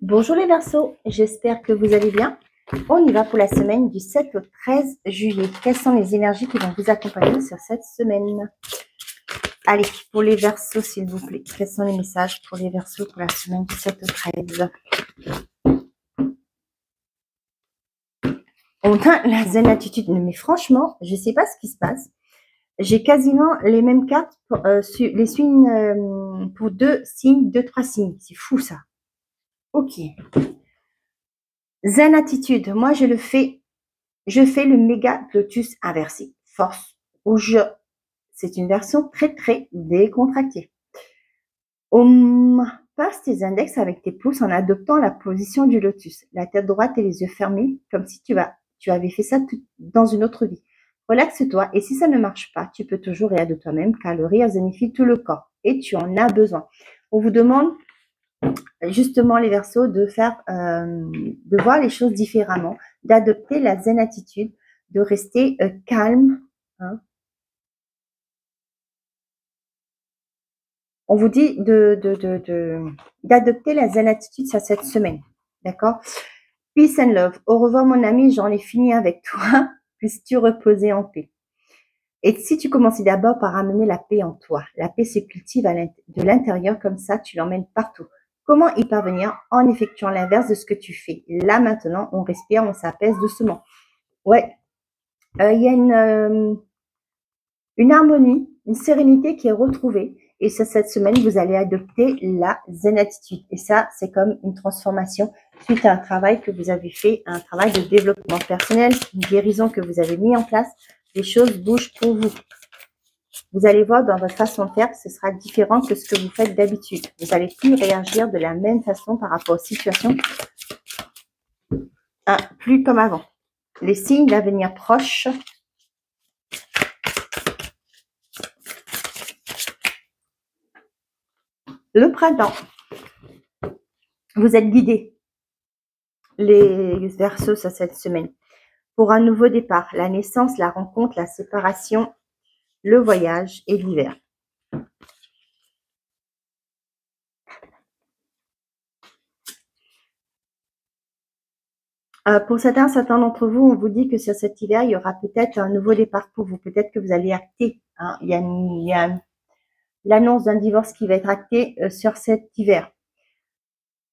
Bonjour les Verseaux, j'espère que vous allez bien. On y va pour la semaine du 7 au 13 juillet. Quelles sont les énergies qui vont vous accompagner sur cette semaine? Allez, pour les Verseaux, s'il vous plaît, quels sont les messages pour les Verseaux pour la semaine du 7 au 13? On a la zen attitude. Mais franchement, je ne sais pas ce qui se passe. J'ai quasiment les mêmes cartes pour, les signes, pour deux, trois signes. C'est fou ça. Ok. Zen attitude, moi je fais le méga lotus inversé. Force ou je. C'est une version très très décontractée. Passe tes index avec tes pouces en adoptant la position du lotus. La tête droite et les yeux fermés, comme si tu avais fait ça dans une autre vie. Relaxe-toi et si ça ne marche pas, tu peux toujours rire de toi-même car le rire zénifie tout le corps et tu en as besoin. On vous demande justement les Verseaux de voir les choses différemment, d'adopter la zen attitude, de rester calme. Hein. On vous dit d'adopter la zen attitude sur cette semaine, d'accord? Peace and love. Au revoir mon ami, j'en ai fini avec toi. Puisses-tu reposer en paix. Et si tu commençais d'abord par amener la paix en toi, la paix se cultive de l'intérieur comme ça, tu l'emmènes partout. Comment y parvenir? En effectuant l'inverse de ce que tu fais. Là, maintenant, on respire, on s'apaise doucement. Ouais, il y a une harmonie, une sérénité qui est retrouvée. Et cette semaine, vous allez adopter la zen attitude. Et ça, c'est comme une transformation suite à un travail que vous avez fait, un travail de développement personnel, une guérison que vous avez mis en place. Les choses bougent pour vous. Vous allez voir dans votre façon de faire que ce sera différent que ce que vous faites d'habitude. Vous n'allez plus réagir de la même façon par rapport aux situations, plus comme avant. Les signes d'avenir proche. Le printemps. Vous êtes guidés, les Verseaux, cette semaine, pour un nouveau départ. La naissance, la rencontre, la séparation, le voyage et l'hiver. Pour certains d'entre vous, on vous dit que sur cet hiver, il y aura peut-être un nouveau départ pour vous. Peut-être que vous allez acter. Hein. Il y a l'annonce d'un divorce qui va être acté sur cet hiver.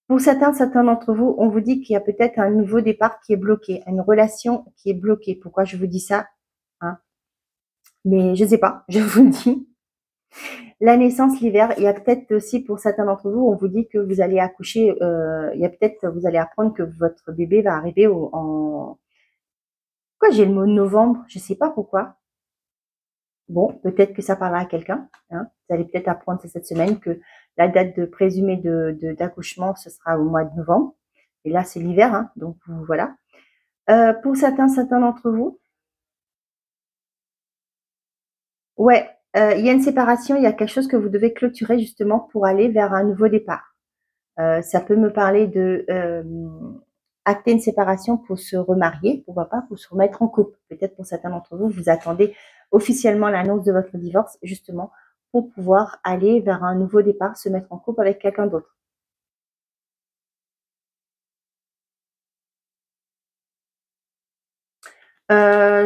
Pour certains d'entre vous, on vous dit qu'il y a peut-être un nouveau départ qui est bloqué, une relation qui est bloquée. Pourquoi je vous dis ça? Hein? Mais je ne sais pas, je vous le dis. La naissance, l'hiver, il y a peut-être aussi pour certains d'entre vous, on vous dit que vous allez accoucher, il y a peut-être, vous allez apprendre que votre bébé va arriver en... Pourquoi j'ai le mot novembre? Je ne sais pas pourquoi. Bon, peut-être que ça parlera à quelqu'un. Hein. Vous allez peut-être apprendre cette semaine que la date de présumée d'accouchement, ce sera au mois de novembre. Et là, c'est l'hiver, hein, donc voilà. Pour certains d'entre vous, ouais, il y a une séparation, il y a quelque chose que vous devez clôturer justement pour aller vers un nouveau départ. Ça peut me parler de acter une séparation pour se remarier, pourquoi pas, pour se remettre en couple. Peut-être pour certains d'entre vous, vous attendez officiellement l'annonce de votre divorce, justement, pour pouvoir aller vers un nouveau départ, se mettre en couple avec quelqu'un d'autre.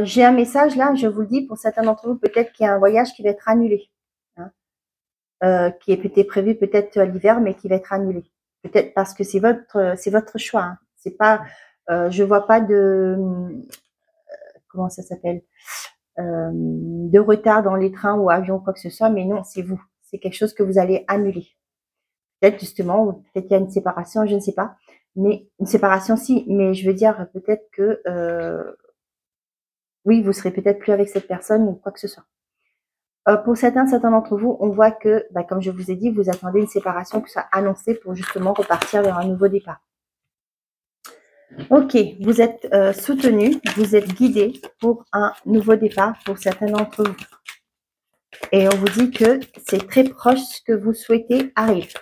J'ai un message là, je vous le dis, pour certains d'entre vous, peut-être qu'il y a un voyage qui va être annulé, hein, qui était prévu peut-être à l'hiver, mais qui va être annulé. Peut-être parce que c'est votre choix. Hein. C'est pas, je vois pas de, comment ça s'appelle, de retard dans les trains ou avions ou quoi que ce soit, mais non, c'est vous. C'est quelque chose que vous allez annuler. Peut-être justement, peut-être qu'il y a une séparation, je ne sais pas. Mais une séparation, si. Mais je veux dire, peut-être que oui, vous serez peut-être plus avec cette personne ou quoi que ce soit. Pour certains d'entre vous, on voit que, comme je vous ai dit, vous attendez une séparation qui soit annoncée pour justement repartir vers un nouveau départ. Ok, vous êtes soutenu, vous êtes guidé pour un nouveau départ pour certains d'entre vous. Et on vous dit que c'est très proche ce que vous souhaitez arrive.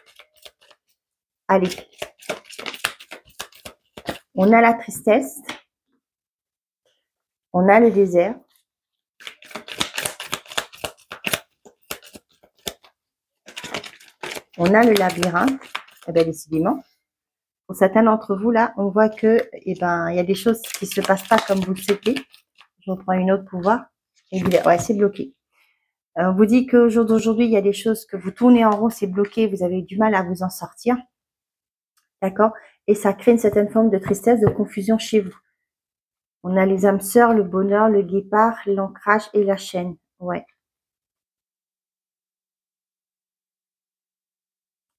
Allez. On a la tristesse. On a le désert. On a le labyrinthe. Eh bien, décidément. Pour certains d'entre vous, là, on voit que, eh ben, il y a des choses qui se passent pas comme vous le souhaitez. Je reprends une autre pour voir. Et ouais, c'est bloqué. On vous dit qu'au jour d'aujourd'hui, il y a des choses que vous tournez en rond, c'est bloqué, vous avez du mal à vous en sortir. D'accord? Et ça crée une certaine forme de tristesse, de confusion chez vous. On a les âmes sœurs, le bonheur, le guépard, l'ancrage et la chaîne. Ouais.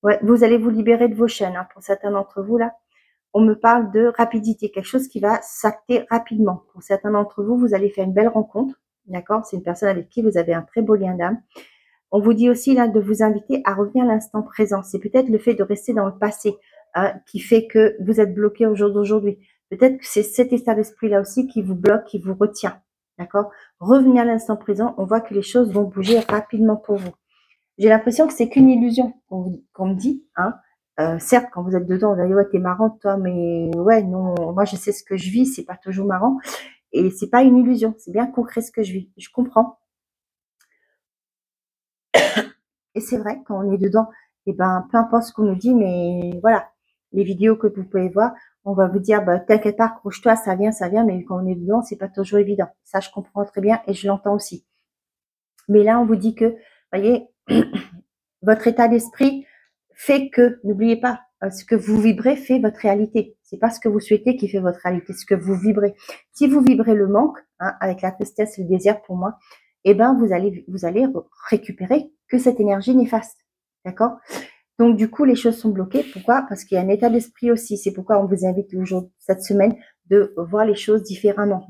Ouais, vous allez vous libérer de vos chaînes. Hein, pour certains d'entre vous, là, on me parle de rapidité, quelque chose qui va s'acter rapidement. Pour certains d'entre vous, vous allez faire une belle rencontre. D'accord? C'est une personne avec qui vous avez un très beau lien d'âme. On vous dit aussi là de vous inviter à revenir à l'instant présent. C'est peut-être le fait de rester dans le passé hein, qui fait que vous êtes bloqué au jour d'aujourd'hui. Peut-être que c'est cet état d'esprit-là aussi qui vous bloque, qui vous retient. D'accord? Revenir à l'instant présent, on voit que les choses vont bouger rapidement pour vous. J'ai l'impression que c'est qu'une illusion qu'on me dit. Hein. Certes, quand vous êtes dedans, vous allez ouais, t'es marrante toi, mais ouais, non, moi je sais ce que je vis, c'est pas toujours marrant. Et c'est pas une illusion, c'est bien concret ce que je vis. Je comprends. Et c'est vrai, quand on est dedans, eh ben, peu importe ce qu'on nous dit, mais voilà, les vidéos que vous pouvez voir, on va vous dire, bah, t'inquiète pas, accroche-toi, ça vient, mais quand on est dedans, c'est pas toujours évident. Ça, je comprends très bien et je l'entends aussi. Mais là, on vous dit que, voyez, votre état d'esprit fait que, n'oubliez pas, ce que vous vibrez fait votre réalité. C'est pas ce que vous souhaitez qui fait votre réalité, ce que vous vibrez. Si vous vibrez le manque, hein, avec la tristesse et le désir pour moi, eh ben, vous allez récupérer que cette énergie néfaste. D'accord? Donc, du coup, les choses sont bloquées. Pourquoi? Parce qu'il y a un état d'esprit aussi. C'est pourquoi on vous invite toujours cette semaine de voir les choses différemment,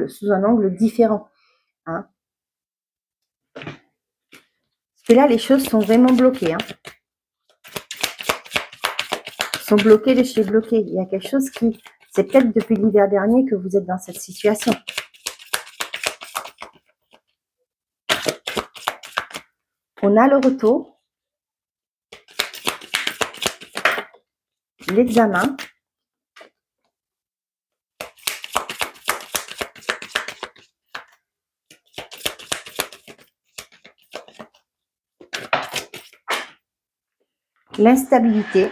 sous un angle différent. Hein. Parce que là, les choses sont vraiment bloquées. Hein. Sont bloquées de chez bloquées. Il y a quelque chose qui... C'est peut-être depuis l'hiver dernier que vous êtes dans cette situation. On a le retour. L'examen. L'instabilité.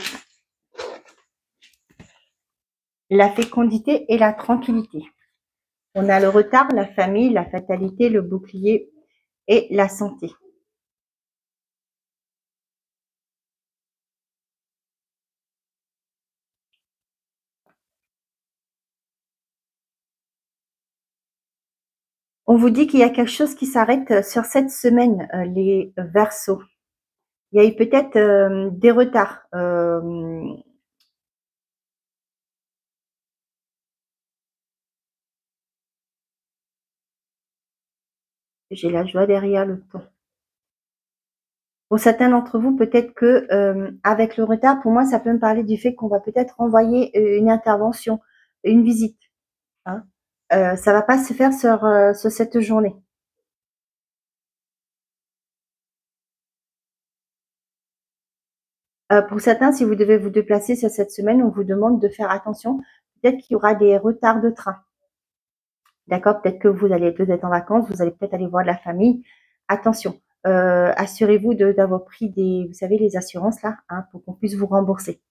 La fécondité et la tranquillité. On a le retard, la famille, la fatalité, le bouclier et la santé. On vous dit qu'il y a quelque chose qui s'arrête sur cette semaine, les Verseaux. Il y a eu peut-être des retards. J'ai la joie derrière le ton. Pour certains d'entre vous, peut-être que avec le retard, pour moi, ça peut me parler du fait qu'on va peut-être envoyer une intervention, une visite. Hein. Ça va pas se faire sur cette journée. Pour certains, si vous devez vous déplacer sur cette semaine, on vous demande de faire attention. Peut-être qu'il y aura des retards de train. D'accord? Peut-être que vous être en vacances, vous allez peut-être aller voir de la famille. Attention, assurez-vous d'avoir pris vous savez, les assurances là, hein, pour qu'on puisse vous rembourser.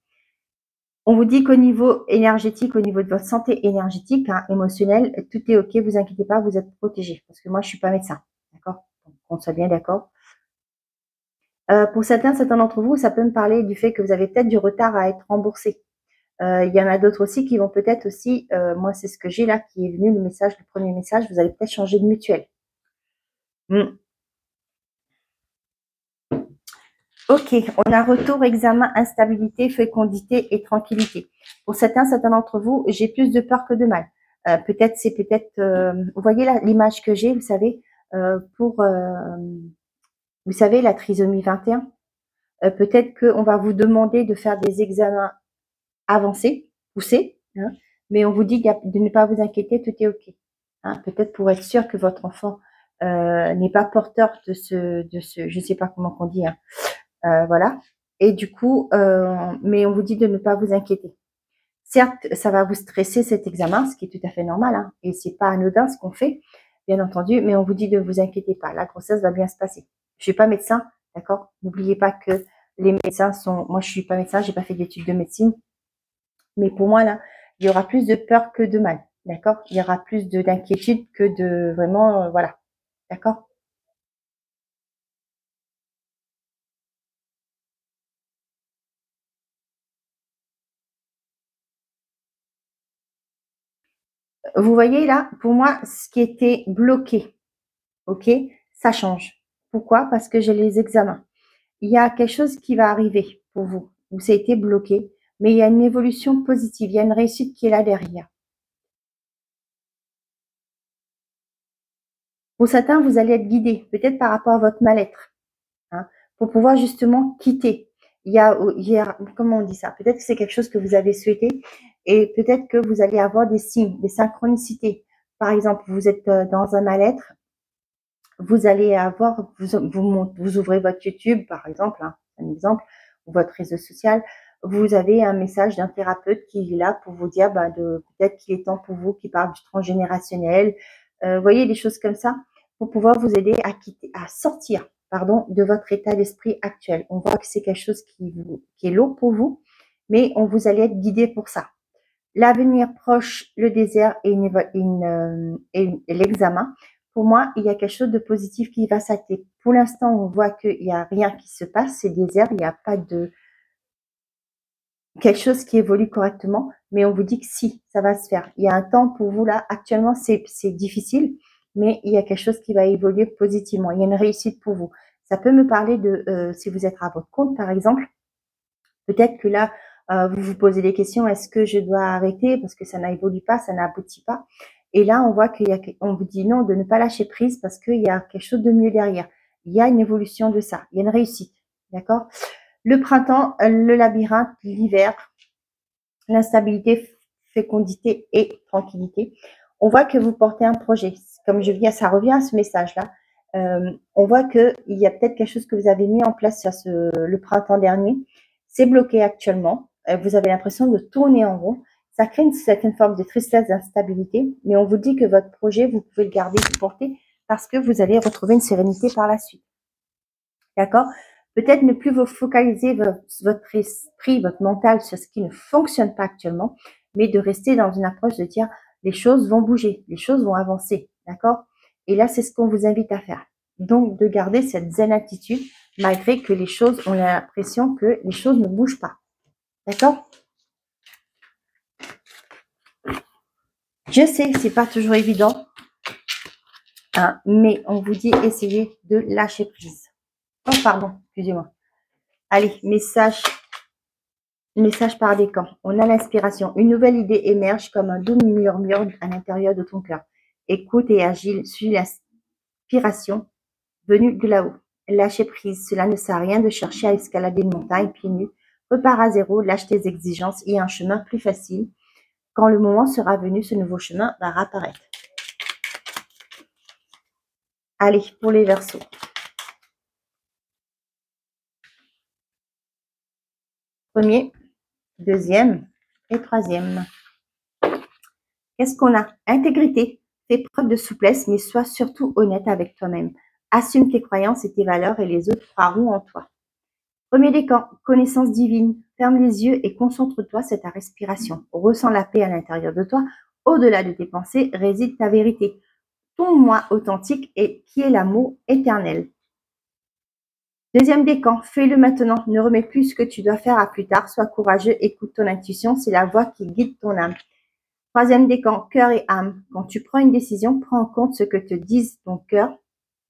On vous dit qu'au niveau énergétique, au niveau de votre santé énergétique, hein, émotionnelle, tout est ok, vous inquiétez pas, vous êtes protégé. Parce que moi, je suis pas médecin, d'accord? Qu'on soit bien d'accord. Pour certains d'entre vous, ça peut me parler du fait que vous avez peut-être du retard à être remboursé. Il y en a d'autres aussi qui vont peut-être aussi, moi c'est ce que j'ai là qui est venu le premier message, vous allez peut-être changer de mutuelle. Ok, on a retour, examen, instabilité, fécondité et tranquillité. Pour certains d'entre vous, j'ai plus de peur que de mal. Vous voyez l'image que j'ai, vous savez, vous savez, la trisomie 21. Peut-être qu'on va vous demander de faire des examens avancés, poussés, hein, mais on vous dit de ne pas vous inquiéter, tout est ok. Hein, peut-être pour être sûr que votre enfant n'est pas porteur de ce, je sais pas comment qu'on dit, hein, voilà. Et du coup, mais on vous dit de ne pas vous inquiéter. Certes, ça va vous stresser cet examen, ce qui est tout à fait normal, hein, et c'est pas anodin ce qu'on fait, bien entendu, mais on vous dit de vous inquiéter pas. La grossesse va bien se passer. Je suis pas médecin, d'accord? N'oubliez pas que les médecins sont, moi je suis pas médecin, j'ai pas fait d'études de médecine, Mais pour moi, là, il y aura plus de peur que de mal. D'accord? Il y aura plus d'inquiétude que de vraiment, voilà. D'accord? Vous voyez là, pour moi, ce qui était bloqué, ok, ça change. Pourquoi? Parce que j'ai les examens. Il y a quelque chose qui va arriver pour vous, où ça a été bloqué, mais il y a une évolution positive, il y a une réussite qui est là derrière. Pour certains, vous allez être guidé, peut-être par rapport à votre mal-être, hein, pour pouvoir justement quitter. Comment on dit ça? Peut-être que c'est quelque chose que vous avez souhaité et peut-être que vous allez avoir des signes, des synchronicités. Par exemple, vous êtes dans un mal-être, vous allez avoir, vous ouvrez votre YouTube, par exemple, hein, un exemple, ou votre réseau social, vous avez un message d'un thérapeute qui est là pour vous dire peut-être qu'il est temps pour vous, qui parle du transgénérationnel. Vous voyez des choses comme ça pour pouvoir vous aider à sortir, pardon, de votre état d'esprit actuel. On voit que c'est quelque chose qui est lourd pour vous, mais on vous allez être guidé pour ça. L'avenir proche, le désert et l'examen. Pour moi, il y a quelque chose de positif qui va s'acter. Pour l'instant, on voit qu'il n'y a rien qui se passe, c'est désert, il n'y a pas de quelque chose qui évolue correctement, mais on vous dit que si, ça va se faire. Il y a un temps pour vous là, actuellement c'est difficile, mais il y a quelque chose qui va évoluer positivement. Il y a une réussite pour vous. Ça peut me parler de, si vous êtes à votre compte par exemple, peut-être que là, vous vous posez des questions, est-ce que je dois arrêter parce que ça n'évolue pas, ça n'aboutit pas. Et là, on voit on vous dit non, de ne pas lâcher prise parce qu'il y a quelque chose de mieux derrière. Il y a une évolution de ça, il y a une réussite, d'accord? Le printemps, le labyrinthe, l'hiver, l'instabilité, fécondité et tranquillité. On voit que vous portez un projet. Comme ça revient à ce message-là. On voit qu'il y a peut-être quelque chose que vous avez mis en place sur le printemps dernier. C'est bloqué actuellement. Vous avez l'impression de tourner en rond. Ça crée une certaine forme de tristesse, d'instabilité, mais on vous dit que votre projet, vous pouvez le garder, le porter, parce que vous allez retrouver une sérénité par la suite. D'accord? Peut-être ne plus vous focaliser votre esprit, votre mental sur ce qui ne fonctionne pas actuellement, mais de rester dans une approche de dire les choses vont bouger, les choses vont avancer. D'accord? Et là, c'est ce qu'on vous invite à faire. Donc, de garder cette zen attitude, malgré que les choses, on a l'impression que les choses ne bougent pas. D'accord? Je sais, c'est pas toujours évident, hein, mais on vous dit essayez de lâcher prise. Oh, pardon, excusez-moi. Allez, message par des camps. On a l'inspiration. Une nouvelle idée émerge comme un doux murmure à l'intérieur de ton cœur. Écoute et agile, suis l'inspiration venue de là-haut. Lâcher prise. Cela ne sert à rien de chercher à escalader une montagne pieds nus. Repars à zéro, lâche tes exigences et un chemin plus facile. Quand le moment sera venu, ce nouveau chemin va réapparaître. Allez, pour les Verseaux. Premier, deuxième et troisième. Qu'est-ce qu'on a? Intégrité. Fais preuve de souplesse, mais sois surtout honnête avec toi-même. Assume tes croyances et tes valeurs et les autres croiront en toi. Premier décan, connaissance divine. Ferme les yeux et concentre-toi sur ta respiration. Ressens la paix à l'intérieur de toi. Au-delà de tes pensées réside ta vérité. Ton moi authentique et qui est l'amour éternel. Deuxième décan, fais-le maintenant. Ne remets plus ce que tu dois faire à plus tard. Sois courageux, écoute ton intuition. C'est la voix qui guide ton âme. Troisième décan, cœur et âme. Quand tu prends une décision, prends en compte ce que te disent ton cœur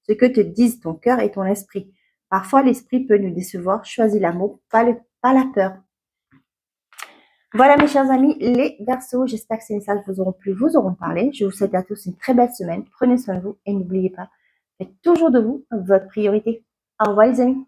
et ton esprit. Parfois, l'esprit peut nous décevoir. Choisis l'amour, pas la peur. Voilà mes chers amis, les Verseaux. J'espère que ces messages vous auront plu, vous auront parlé. Je vous souhaite à tous une très belle semaine. Prenez soin de vous et n'oubliez pas, faites toujours de vous votre priorité. Au revoir les amis.